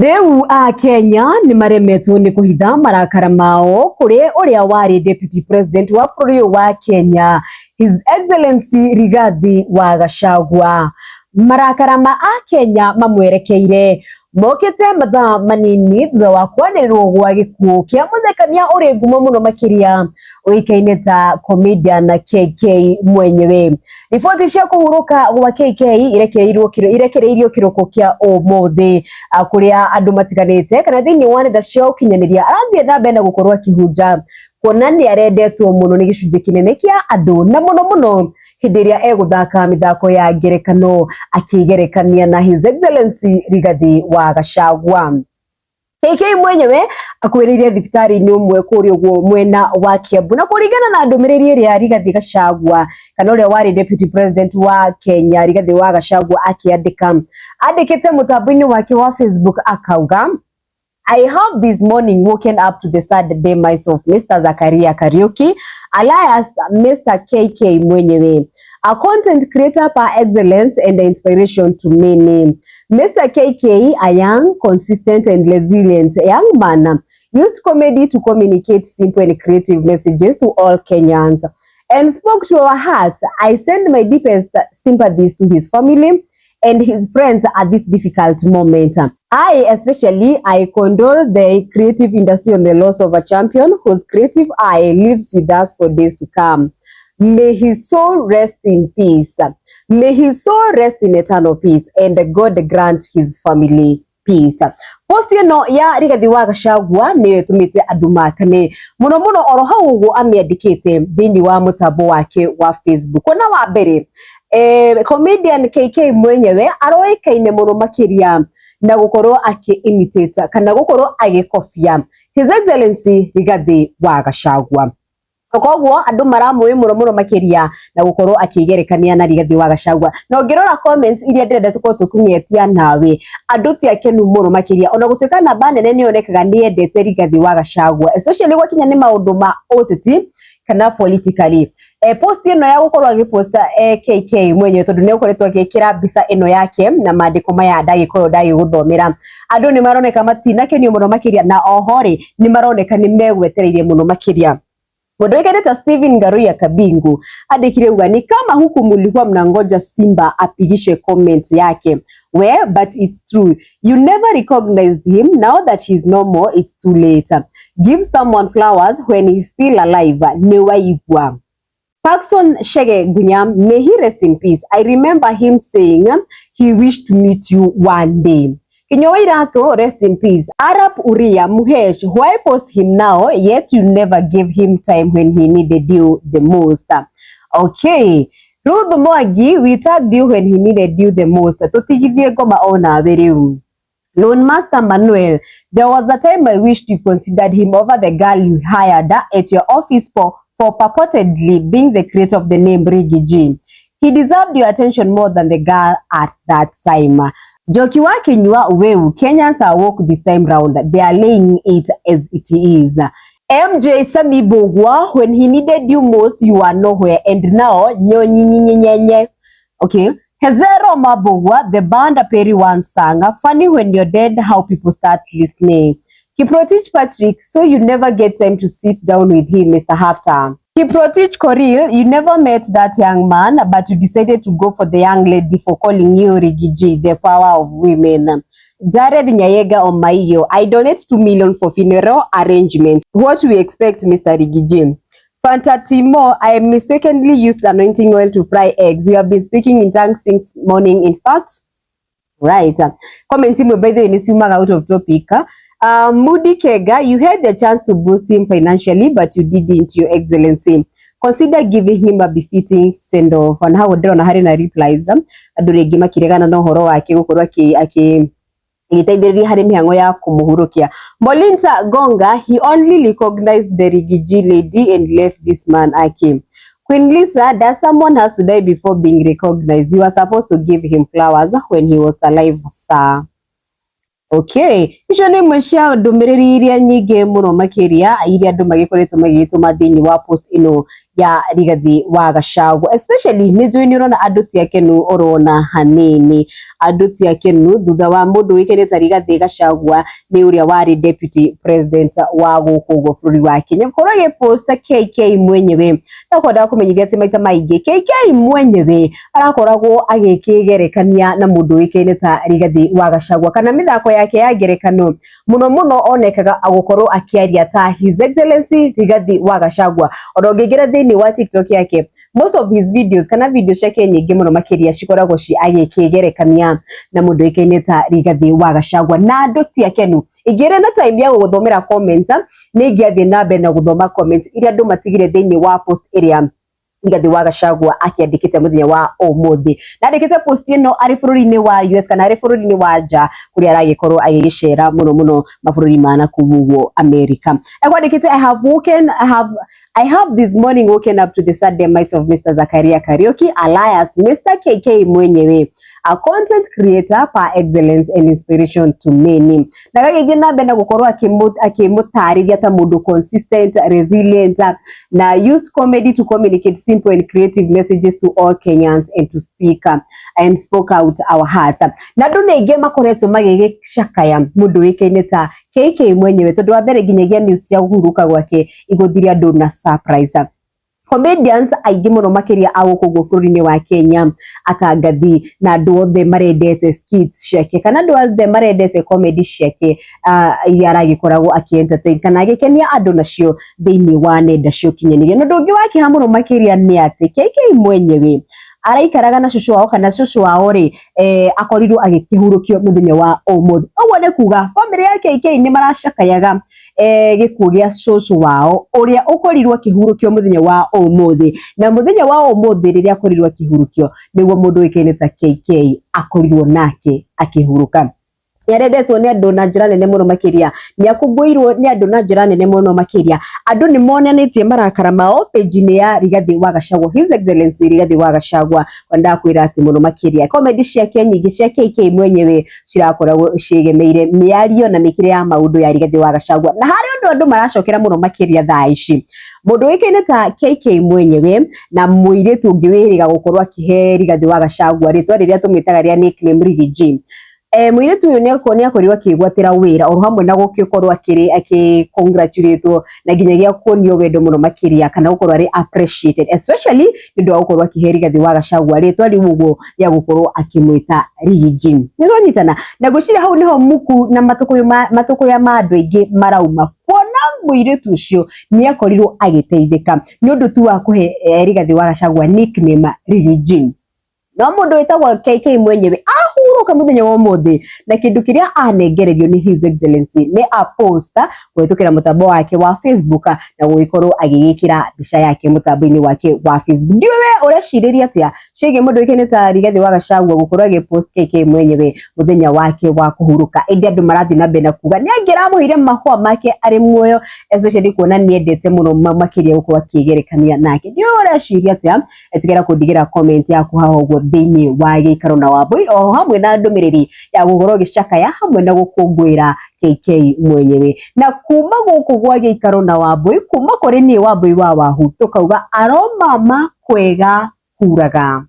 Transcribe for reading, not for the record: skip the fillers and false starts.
Reu a Kenya ni maremetwo ni kuhitha marakara mao kuri uria wari deputy president wa bũrũri wa Kenya, His Excellency Rigathi Gachagua. Marakara ma a Kenya mamwerekeire mokite mathaa manini thutha wa kwanĩrĩrwo gwa gikuu kia mũthekania uri ngumo muno makiria uikaine ta Comedian KK Mwenyewe. Riboti cia kuhuruka gwa KK irekereirio kiroko kia umuthi kuria andu matiganite kana thiini wa nenda cia ukinyaniria arathie na mbere gukorwo akihunja kuona ni arendetwo muno ni gicunji kinene kia andu na muno hindi iria eguthaka mithako ya ngerekano akigerekania na His Excellency Rigathi Gachagua. KK Mwenyewe akwiririe thibitari-ini umwe kuri uguo mwena wa Kiambu na kuringana na ndumiriri iria Rigathi Gachagua kana uria wari deputy president wa Kenya Rigathi Gachagua andikite mutambo-ini wake wa Facebook akauga, I have this morning woken up to the sad demise of Mr. Zakaria Kariuki, alias Mr. KK Mwenyewe, a content creator par excellence and inspiration to many. Mr. KK, a young, consistent and resilient young man, used comedy to communicate simple and creative messages to all Kenyans and spoke to our hearts. I send my deepest sympathies to his family and his friends at this difficult moment. I condole the creative industry on the loss of a champion whose creative eye lives with us for days to come. May his soul rest in peace. May his soul rest in eternal peace, and God grant his family peace. Posti ino ya Rigathi Gachagua ni tumite andu makane muno oro hau uguo amiandikite thiini wa mutambo wake wa Facebook. Kona wa mbere Comedian KK Mwenyewe aroikaine muno makiria na gukorwo aki-imitate kana gukorwo agikofia His Excellency Rigathi Gachagua. Koguo andu maramwe muno makiria na gukorwo akigerekania na Rigathi Gachagua. Na ungirora comments iria ndende tuko tukunyetia nawe andu ti akenu muno makiria ona gutuika namba nene ni onekaga ni endete Rigathi Gachagua, especially gwakinya ni maundu ma oteti kana politically. Post ino ya gukorwo agiposta KK Mwenyewe tondu ni ukoretwo agikira mbica ino yake na maandiko maya ndagikorwo ndagiguthomera. Andu ni maroneka matinakenio muno makiria na ohori ni maroneka ni megwetereirie muno makiria. Mundu wikaine Steven Ngaruya Kabingu andikire uga ni kama huku mulikuwa mnangoja Simba apigishe comment yake. Well, but it's true. You never recognized him. Now that he's no more, it's too late. Give someone flowers when he's still alive. Newaigwa. Paxson Shege Gunyam, may he rest in peace. I remember him saying he wished to meet you one day. Kinyoirato, rest in peace. Arab Uria Muhesh, why post him now, yet you never gave him time when he needed you the most? Okay. Ruth Moagi, we tagged you when he needed you the most. Totigidie goma ona veriu. Loan Master Manuel, there was a time I wished you considered him over the girl you hired at your office for purportedly being the creator of the name Rigathi. He deserved your attention more than the girl at that time. Joki wa kinywa weu, Kenyans are woke this time round. They are laying it as it is. MJ Sami Bogwa, when he needed you most, you are nowhere. And now, nyonyi. Okay. Hezero Mabogwa, the band Perry once sang, funny when you're dead, how people start listening. Kiprotich Patrick, so you never get time to sit down with him, Mr. Halftime. Kiprotich Koril, you never met that young man, but you decided to go for the young lady for calling you Rigathi, the power of women. Jared Nyayega Omaiyo, I donate 2 million for funeral arrangement. What we expect, Mr. Rigathi? Fanta Timo, I mistakenly used anointing oil to fry eggs. We have been speaking in tongues since morning. In fact, right. Commenting by the way, out of topic. Moody Kega, you had the chance to boost him financially, but you didn't, Your Excellency. Consider giving him a befitting send-off. And how would na hari na replies? Aduregi makiregana no horo wake gukorwo itaithiririe hari mihango ya kumuhurukia. Molinta Gonga, he only recognized the Rigathi lady and left this man Aki. Queen Lisa, that someone has to die before being recognized. You are supposed to give him flowers when he was alive, sir. Okay, icio ni mwishia ndumiriri iria nyingi muno makiria iria andu magikoretwo magituma thiini wa post ino ya Rigathi Gachagua, especially nijui urona andu ti akenu orona hanini andu ti akenu thutha wa mundu wikeneta Rigathi Gachagua ni uria wari deputy president wa guku bururi wa Kenya korage poster KK Mwenyewe nakwenda kumenyithia ati maita maingi KK Mwenyewe arakoragwo agikigerekania na mundu wikeneta Rigathi Gachagua kana mithako yake ya gerekano muno onekaga agukorwo akiaria ta His Excellency Rigathi Gachagua orongegira thini wa TikTok yake most of his videos kana video ciake nyingi muno makiria cikoragwo ci agikigerekania na mundu wikeneta Rigathi Gachagua na andu ti akenu igire na time ya guthomera comment ni ngiathie na mbere na guthoma comment iria andu matigire thini wa post iria Rigathi Gachagua akiandikite muthenya wa umuthi na andikite post ino ari bururi-ini wa US kana ari bururi-ini wa nja kuri aragikorwo agigicera muno mabururi mana kuguo America ekwandikite I have this morning woken up to the sad demise of Mr. Zakaria Kariuki alias Mr. KK Mwenyewe, a content creator par excellence and inspiration to many. Nagagithie na mbere gukorwo akimutariria ta mundu consistent, resilient na used comedy to communicate simple and creative messages to all Kenyans and to speak and spoke out our hearts. Na andu ningi makoretwo magigicakaya mundu wikeneta KK Mwenyewe tondu wa mbere nginyagia news cia guhuruka gwake iguthiria andu na surprise. Comedians aingi muno makiria agukugu bururi-ini wa Kenya atangathi na andu othe marendete skits ciake kana andu othe marendete comedy ciake iria aragikoragwo aki-entertain kana agikenia andu nacio thiini wa nenda cia ukinyaniria na ndungi wake ha muno makiria ni ati KK Mwenyewe araikaraga na cucu wao kana cucu wao ri akorirwo agikihurukio muthenya wa umuthi ogwo ni kuga family yake KK ni maracakayaga gikuũ gia cucu wao uria ukorirwo akihurukio muthenya wa umuthi na muthenya wa umuthi riria akorirwo akihurukio niguo mundu wikeneta KK akorirwo nake akihuruka yarendetwo ni andu na njira nene muno makiria ni akungũirwo ni andu na njira nene muno makiria andu ni monanitie marakara mao page-ini ya Rigathi Gachagua His Excellency Rigathi Gachagua kwenda kwira ati muno makiria comedy ciake nyingi cia KK Mwenyewe cirakoragwo cigemeire miario na mikire ya maundu ya Rigathi Gachagua na hari andu maracokera muno makiria thaa ici mundu wikeneta KK Mwenyewe na muiritu ungi wiriga gukorwo akihe Rigathi Gachagua ritwa riria tumwitaga ria nickname Riggy muiritu uyu ni akorirwo akigwatira wira o hamwe na gukikorwo aki na nginyagia kuonio wendo muno makiria kana gukorwo ari appreciated especially ndio gukorwo akihe Rigathi Gachagua ritwa riu uguo ya gukorwo akimwita Riggy nizonyitana na gucira hau niho muku na matuko ya mandu aingi marauma kuona muiritu ucio ni akorirwo agiteithika ni undu tu wa kuhe Rigathi Gachagua nickname Riggy no mundu witagwo KK Mwenyewe ahuruka muthenya wa umuthi na kindu kiria anengererio ni His Excellency ni a poster kwitukira mutambo wake wa Facebook na guikorwo agigikira mbica yake mutambo-ini wake wa Facebook ndiwe urashiriria atia cige mundu wikeneta Rigathi Gachagua gukorwo agipost KK Mwenyewe muthenya wake wa kuhuruka indi andu marathi na mbere kuga ni angiramuhire mahwa make ari muoyo especially kuona ni endete muno makiria gukorwo akigerekania nake ndiwe urashiriria atia etigera kundigira comment yaku haho thiini wa gikaro na wambui o hamwe na ndumiriri ya gukorwo gicakaya hamwe na gukungwira KK Mwenyewe na kuma guku gwa gikaro na wambui kuma kuri ni wambui wa wahu tukauga aroma kwega kuraga.